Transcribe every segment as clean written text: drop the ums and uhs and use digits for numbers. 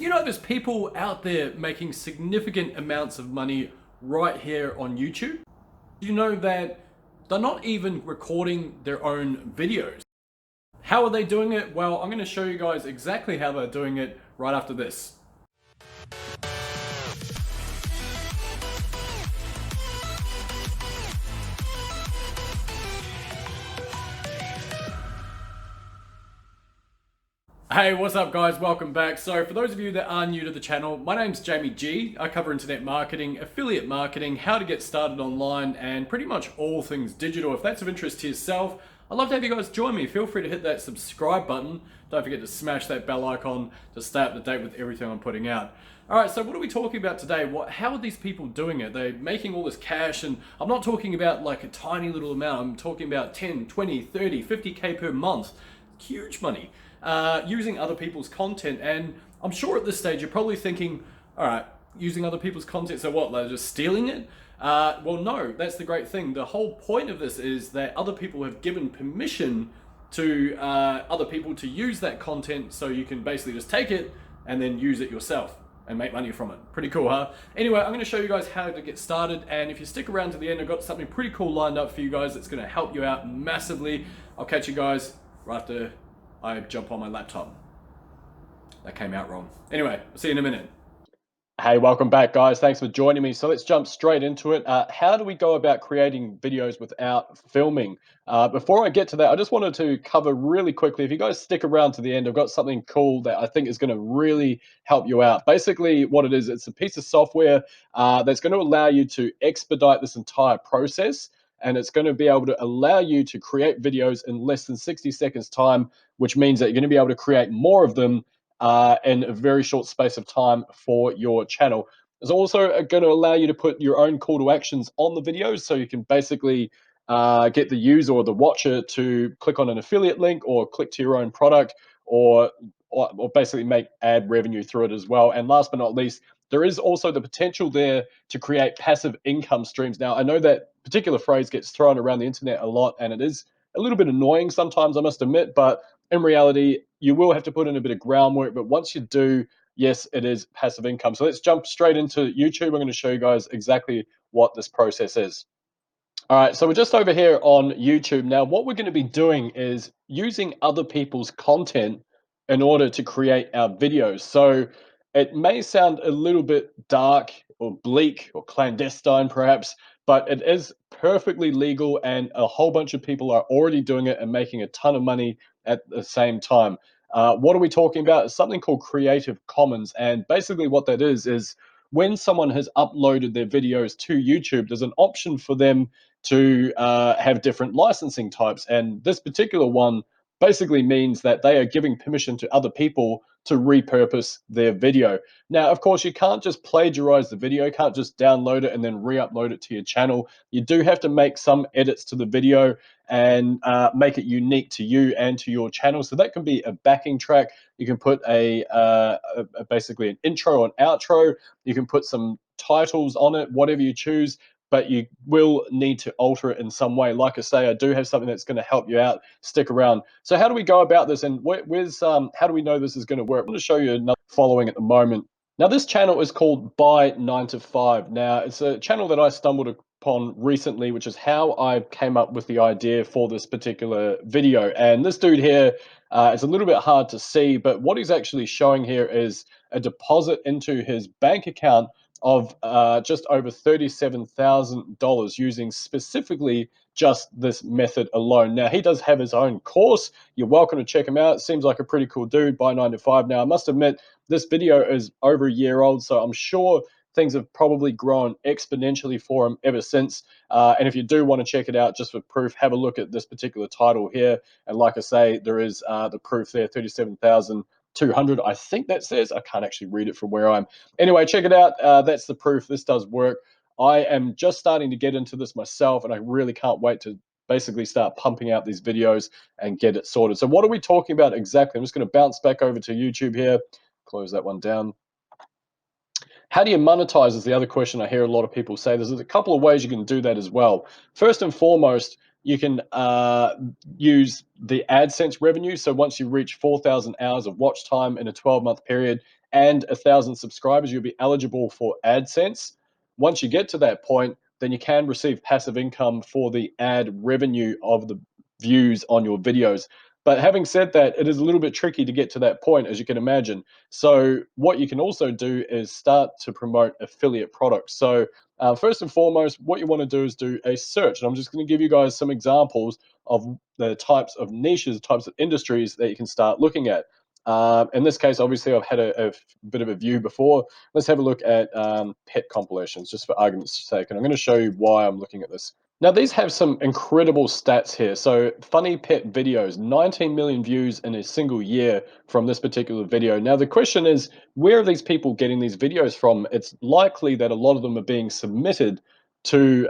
You know, there's people out there making significant amounts of money right here on YouTube. You know that they're not even recording their own videos. How are they doing it? Well, I'm going to show you guys exactly how they're doing it right after this. Hey, what's up guys? Welcome back. So for those of you that are new to the channel, my name's Jamie G. I cover internet marketing, affiliate marketing, how to get started online, and pretty much all things digital. If that's of interest to yourself, I'd love to have you guys join me. Feel free to hit that subscribe button. Don't forget to smash that bell icon to stay up to date with everything I'm putting out. All right, so what are we talking about today? How are these people doing it? They're making all this cash, and I'm not talking about like a tiny little amount. I'm talking about 10, 20, 30, 50K per month. Huge money. Using other people's content. And I'm sure at this stage you're probably thinking, all right, using other people's content, so what, they're just stealing it? Well, no, that's the great thing. The whole point of this is that other people have given permission to other people to use that content, so you can basically just take it and then use it yourself and make money from it. Pretty cool, huh? Anyway, I'm going to show you guys how to get started, and if you stick around to the end, I've got something pretty cool lined up for you guys that's going to help you out massively. I'll catch you guys right after I jump on my laptop. That came out wrong. Anyway, I'll see you in a minute. Hey, welcome back, guys. Thanks for joining me. So let's jump straight into it. How do we go about creating videos without filming? Before I get to that, I just wanted to cover really quickly. If you guys stick around to the end, I've got something cool that I think is going to really help you out. Basically, what it is, it's a piece of software that's going to allow you to expedite this entire process. And it's going to be able to allow you to create videos in less than 60 seconds time, which means that you're going to be able to create more of them in a very short space of time for your channel. It's also going to allow you to put your own call to actions on the videos, so you can basically get the user or the watcher to click on an affiliate link or click to your own product, or basically make ad revenue through it as well. And last but not least, there is also the potential there to create passive income streams. Now, I know that particular phrase gets thrown around the internet a lot, and it is a little bit annoying sometimes, I must admit, but in reality, you will have to put in a bit of groundwork. But once you do, yes, it is passive income. So let's jump straight into YouTube. I'm going to show you guys exactly what this process is. All right, so we're just over here on YouTube. Now, what we're going to be doing is using other people's content in order to create our videos. So it may sound a little bit dark or bleak or clandestine, perhaps, but it is perfectly legal, and a whole bunch of people are already doing it and making a ton of money at the same time. What are we talking about? It's something called Creative Commons. And basically, what that is when someone has uploaded their videos to YouTube, there's an option for them to have different licensing types. And this particular one basically means that they are giving permission to other people to repurpose their video. Now, of course, you can't just plagiarize the video, you can't just download it and then re-upload it to your channel. You do have to make some edits to the video and make it unique to you and to your channel. So that can be a backing track. You can put basically an intro and outro. You can put some titles on it, whatever you choose, but you will need to alter it in some way. Like I say, I do have something that's going to help you out. Stick around. So how do we go about this, and how do we know this is going to work? I'm going to show you another following at the moment. Now, this channel is called Buy 9 to 5. Now, it's a channel that I stumbled upon recently, which is how I came up with the idea for this particular video. And this dude here, it's a little bit hard to see, but what he's actually showing here is a deposit into his bank account of just over $37,000 using specifically just this method alone. Now, he does have his own course. You're welcome to check him out. Seems like a pretty cool dude. Buy 9 to 5. Now, I must admit, this video is over a year old, so I'm sure things have probably grown exponentially for him ever since. And if you do want to check it out just for proof, have a look at this particular title here. And like I say, there is the proof there, 37,200. I think that says. I can't actually read it from where I'm. Anyway, check it out. That's the proof. This does work. I am just starting to get into this myself, and I really can't wait to basically start pumping out these videos and get it sorted. So what are we talking about exactly? I'm just going to bounce back over to YouTube here. Close that one down. How do you monetize is the other question I hear a lot of people say. There's a couple of ways you can do that as well. First and foremost, you can use the AdSense revenue. So once you reach 4,000 hours of watch time in a 12-month period, and 1,000 subscribers, you'll be eligible for AdSense. Once you get to that point, then you can receive passive income for the ad revenue of the views on your videos. But having said that, it is a little bit tricky to get to that point, as you can imagine. So what you can also do is start to promote affiliate products. So first and foremost, what you want to do is do a search. And I'm just going to give you guys some examples of the types of niches, types of industries that you can start looking at. In this case, obviously, I've had a bit of a view before. Let's have a look at pet compilations, just for argument's sake. And I'm going to show you why I'm looking at this. Now, these have some incredible stats here. So, funny pet videos, 19 million views in a single year from this particular video. Now, the question is, where are these people getting these videos from? It's likely that a lot of them are being submitted to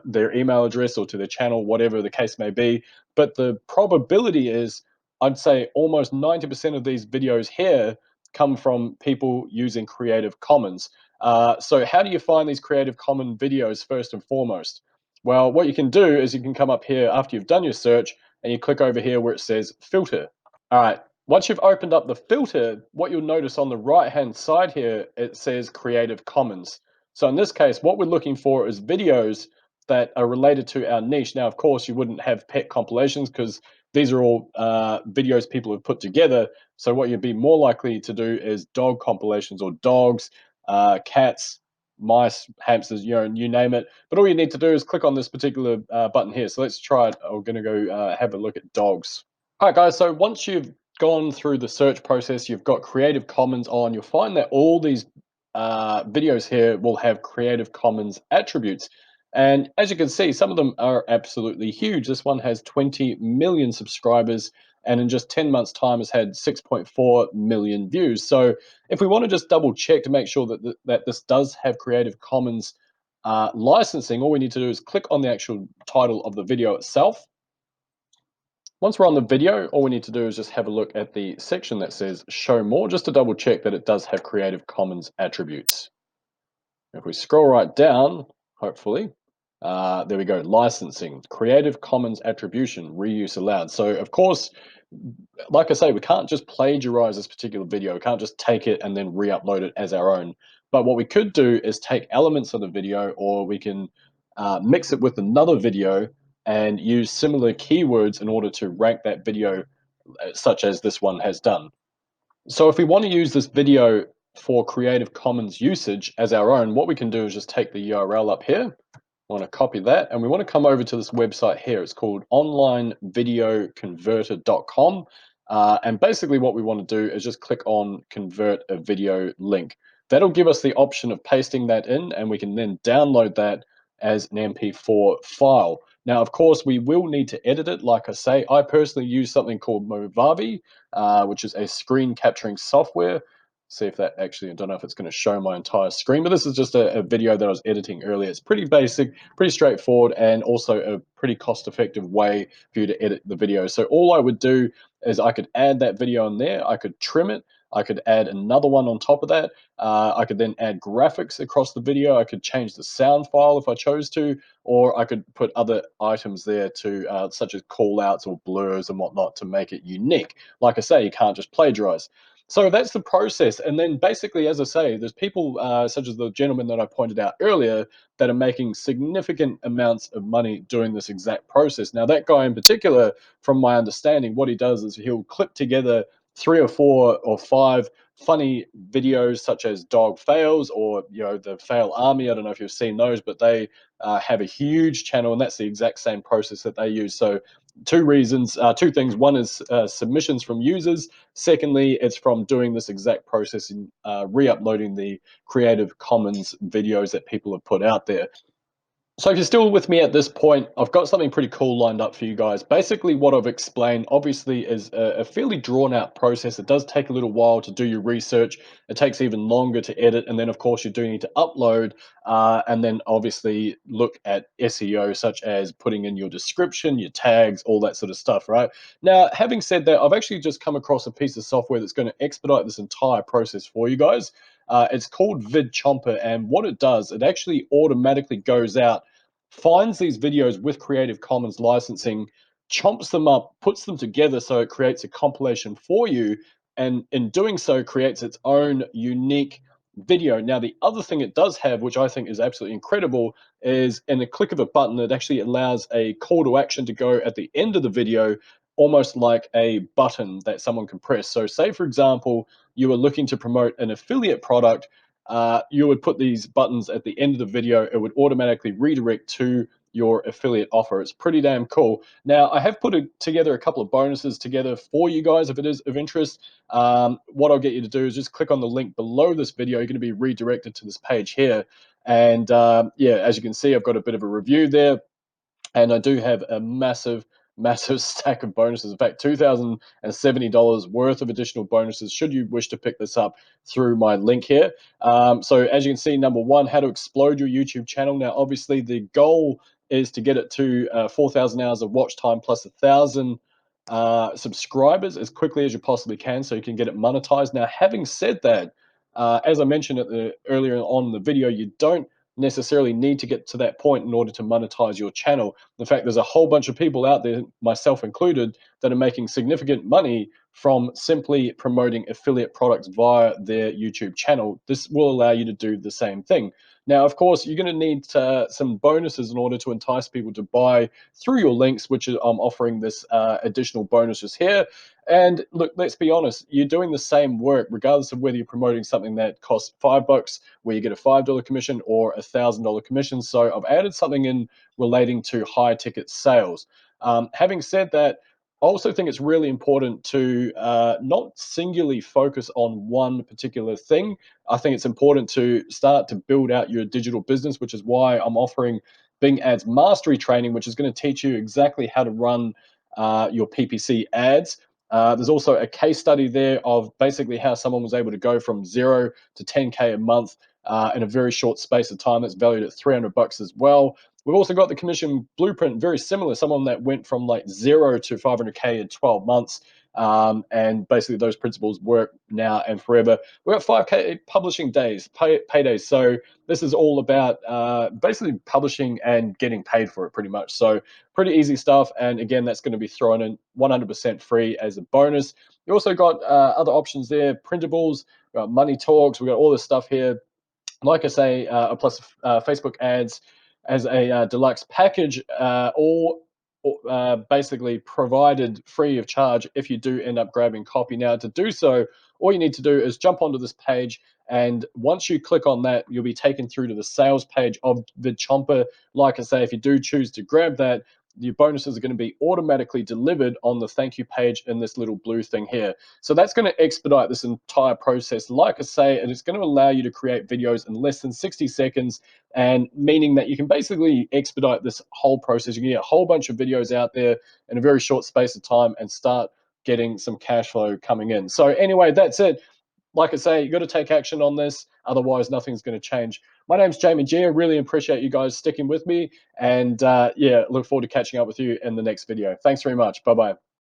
their email address or to their channel, whatever the case may be. But the probability is, I'd say almost 90% of these videos here come from people using Creative Commons. So how do you find these Creative Commons videos first and foremost? Well, what you can do is you can come up here after you've done your search and you click over here where it says filter. All right. Once you've opened up the filter, what you'll notice on the right-hand side here, it says Creative Commons. So in this case, what we're looking for is videos that are related to our niche. Now, of course, you wouldn't have pet compilations because these are all videos people have put together. So what you'd be more likely to do is dog compilations or dogs, cats, mice, hamsters, you name it. But all you need to do is click on this particular button here. So let's try it. We're going to go have a look at dogs. All right, guys. So once you've gone through the search process, you've got Creative Commons on, you'll find that all these videos here will have Creative Commons attributes. And as you can see, some of them are absolutely huge. This one has 20 million subscribers and in just 10 months' time has had 6.4 million views. So if we want to just double check to make sure that this does have Creative Commons licensing, all we need to do is click on the actual title of the video itself. Once we're on the video, all we need to do is just have a look at the section that says show more, just to double check that it does have Creative Commons attributes. If we scroll right down, hopefully, there we go, licensing, Creative Commons attribution, reuse allowed. So of course, like I say, we can't just plagiarize this particular video. We can't just take it and then re-upload it as our own. But what we could do is take elements of the video, or we can mix it with another video and use similar keywords in order to rank that video, such as this one has done. So if we want to use this video for Creative Commons usage as our own, what we can do is just take the URL up here. I want to copy that, and we want to come over to this website here. It's called onlinevideoconverter.com. And basically what we want to do is just click on convert a video link. That'll give us the option of pasting that in, and we can then download that as an MP4 file. Now, of course, we will need to edit it. Like I say, I personally use something called Movavi, which is a screen capturing software. See if that actually, I don't know if it's going to show my entire screen, but this is just a video that I was editing earlier. It's pretty basic, pretty straightforward, and also a pretty cost-effective way for you to edit the video. So all I would do is I could add that video in there, I could trim it, I could add another one on top of that. I could then add graphics across the video. I could change the sound file if I chose to, or I could put other items there to, such as call outs or blurs and whatnot, to make it unique. Like I say, you can't just plagiarize. So that's the process. And then basically, as I say, there's people such as the gentleman that I pointed out earlier that are making significant amounts of money doing this exact process. Now, that guy in particular, from my understanding, what he does is he'll clip together 3 or 4 or 5 funny videos such as dog fails, or the fail army. I don't know if you've seen those, but they have a huge channel, and that's the exact same process that they use. So two things. One is submissions from users. Secondly, it's from doing this exact process in re-uploading the Creative Commons videos that people have put out there. So if you're still with me at this point, I've got something pretty cool lined up for you guys. Basically, what I've explained, obviously, is a fairly drawn-out process. It does take a little while to do your research. It takes even longer to edit. And then, of course, you do need to upload and then obviously look at SEO, such as putting in your description, your tags, all that sort of stuff, right? Now, having said that, I've actually just come across a piece of software that's going to expedite this entire process for you guys. It's called VidChomper, and what it does, it actually automatically goes out, finds these videos with Creative Commons licensing, chomps them up, puts them together so it creates a compilation for you, and in doing so creates its own unique video. Now, the other thing it does have, which I think is absolutely incredible, is in a click of a button, it actually allows a call to action to go at the end of the video, almost like a button that someone can press. So, say for example, you were looking to promote an affiliate product, you would put these buttons at the end of the video. It would automatically redirect to your affiliate offer. It's pretty damn cool. Now, I have put together a couple of bonuses together for you guys if it is of interest. What I'll get you to do is just click on the link below this video. You're going to be redirected to this page here. And yeah, as you can see, I've got a bit of a review there. And I do have a massive stack of bonuses. In fact, $2,070 worth of additional bonuses should you wish to pick this up through my link here. So as you can see, number one, how to explode your YouTube channel. Now, obviously, the goal is to get it to 4,000 hours of watch time plus 1,000 subscribers as quickly as you possibly can, so you can get it monetized. Now, having said that, as I mentioned earlier on in the video, you don't necessarily need to get to that point in order to monetize your channel. In fact, there's a whole bunch of people out there, myself included, that are making significant money from simply promoting affiliate products via their YouTube channel. This will allow you to do the same thing. Now, of course, you're going to need some bonuses in order to entice people to buy through your links, which I'm offering this additional bonuses here. And look, let's be honest, you're doing the same work, regardless of whether you're promoting something that costs $5, where you get a $5 commission, or $1,000 commission. So I've added something in relating to high ticket sales. Having said that, I also think it's really important to not singularly focus on one particular thing. I think it's important to start to build out your digital business, which is why I'm offering Bing Ads Mastery Training, which is going to teach you exactly how to run your PPC ads. There's also a case study there of basically how someone was able to go from 0 to 10K a month in a very short space of time. That's valued at $300 as well. We've also got the commission blueprint, very similar. Someone that went from like 0 to 500K in 12 months. And basically those principles work now and forever. We've got 5K publishing days, paydays. So this is all about basically publishing and getting paid for it pretty much. So pretty easy stuff. And again, that's going to be thrown in 100% free as a bonus. You also got other options there, printables, money talks. We've got all this stuff here. Like I say, plus Facebook ads as a deluxe package, all basically provided free of charge if you do end up grabbing copy. Now, to do so, all you need to do is jump onto this page, and once you click on that, you'll be taken through to the sales page of VidChomper. Like I say, if you do choose to grab that, your bonuses are going to be automatically delivered on the thank you page in this little blue thing here. So that's going to expedite this entire process. Like I say, and it's going to allow you to create videos in less than 60 seconds, and meaning that you can basically expedite this whole process. You can get a whole bunch of videos out there in a very short space of time and start getting some cash flow coming in. So anyway, that's it. Like I say, you got to take action on this. Otherwise, nothing's going to change. My name's Jamie G. I really appreciate you guys sticking with me. And yeah, look forward to catching up with you in the next video. Thanks very much. Bye-bye.